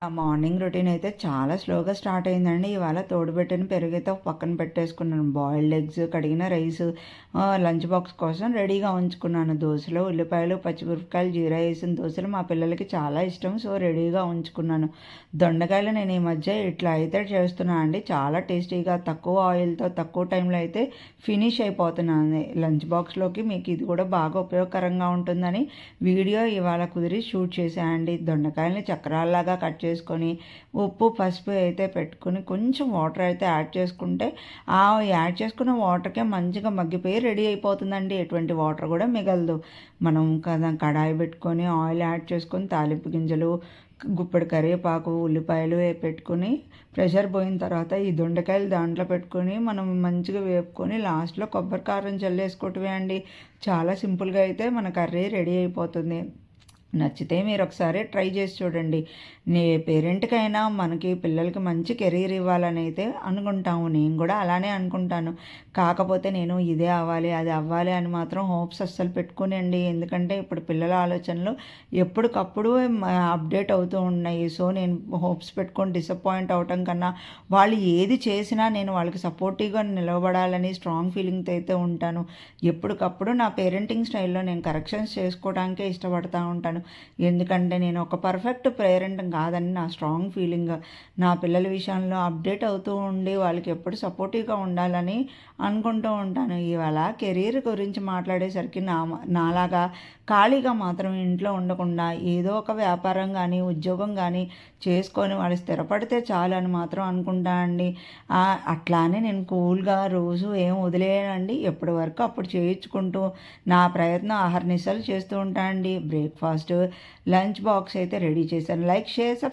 ఆ morning routine అయితే చాలా స్లోగా స్టార్ట్ అయిందండి. ఇవాళ తోడుబెట్టిన పెరుగైతే ఒక పక్కన పెట్టేసుకున్నాను. బాయిల్డ్ ఎగ్స్, కడిగిన రైస్, లంచ్ బాక్స్ కోసం రెడీగా ఉంచుకున్నాను. దోసలు, ఉల్లిపాయలు, పచ్చిమిరపకాయలు, జీరా వేసిన దోసలు మా పిల్లలకి చాలా ఇష్టం. సో రెడీగా ఉంచుకున్నాను. దొండకాయలు నేను ఈ మధ్య ఇట్లా అయితే చేస్తున్నాను అండి. చాలా టేస్టీగా తక్కువ ఆయిల్తో తక్కువ టైంలో అయితే ఫినిష్ అయిపోతున్నాను. లంచ్ బాక్స్లోకి మీకు ఇది కూడా బాగా ఉపయోగకరంగా ఉంటుందని వీడియో ఇవాళ కుదిరి షూట్ చేశానండి. దొండకాయలని చక్రాల్లాగా కట్ చేసుకొని ఉప్పు పసుపు అయితే పెట్టుకుని కొంచెం వాటర్ అయితే యాడ్ చేసుకుంటే ఆ యాడ్ చేసుకున్న వాటర్కే మంచిగా మగ్గిపోయి రెడీ అయిపోతుందండి. ఎటువంటి వాటర్ కూడా మిగలదు. మనం కదా కడాయి పెట్టుకొని ఆయిల్ యాడ్ చేసుకొని తాలింపు గింజలు, గుప్పెడు కరివేపాకు, ఉల్లిపాయలు పెట్టుకుని ప్రెషర్ పోయిన తర్వాత ఈ దొండకాయలు దాంట్లో పెట్టుకొని మనం మంచిగా వేపుకొని లాస్ట్లో కొబ్బరి కారం చల్లేసుకోవటమే అండి. చాలా సింపుల్గా అయితే మన కర్రీ రెడీ అయిపోతుంది. నచ్చితే మీరు ఒకసారి ట్రై చేసి చూడండి. నీ పేరెంట్కైనా మనకి పిల్లలకి మంచి కెరీర్ ఇవ్వాలని అయితే అనుకుంటాము. నేను కూడా అలానే అనుకుంటాను. కాకపోతే నేను ఇదే అవ్వాలి అది అవ్వాలి అని మాత్రం హోప్స్ అస్సలు పెట్టుకునండి. ఎందుకంటే ఇప్పుడు పిల్లల ఆలోచనలు ఎప్పటికప్పుడు అప్డేట్ అవుతూ ఉన్నాయి. సో నేను హోప్స్ పెట్టుకొని డిసప్పాయింట్ అవటం కన్నా వాళ్ళు ఏది చేసినా నేను వాళ్ళకి సపోర్టివ్గా నిలబడాలని స్ట్రాంగ్ ఫీలింగ్తో అయితే ఉంటాను. ఎప్పటికప్పుడు నా పేరెంటింగ్ స్టైల్లో నేను కరెక్షన్స్ చేసుకోవడానికే ఇష్టపడతా ఉంటాను. ఎందుకంటే నేను ఒక పర్ఫెక్ట్ పేరెంట్ కాదని నా స్ట్రాంగ్ ఫీలింగ్. నా పిల్లల విషయంలో అప్డేట్ అవుతూ ఉండి వాళ్ళకి ఎప్పుడు సపోర్టివ్గా ఉండాలని అనుకుంటూ ఉంటాను. ఇవాళ కెరీర్ గురించి మాట్లాడేసరికి నాలాగా ఖాళీగా మాత్రం ఇంట్లో ఉండకుండా ఏదో ఒక వ్యాపారం కానీ ఉద్యోగం కానీ చేసుకొని వాళ్ళు స్థిరపడితే చాలు అని మాత్రం అనుకుంటా అండి. అట్లానే నేను కూల్గా రోజు ఏం వదిలేయండి. ఎప్పటి వరకు అప్పుడు చేయించుకుంటూ నా ప్రయత్నం అహర్నిశలు చేస్తూ ఉంటా అండి. బ్రేక్ఫాస్ట్ లంచ్ బాక్స్ అయితే రెడీ చేశాను. Like share subscribe.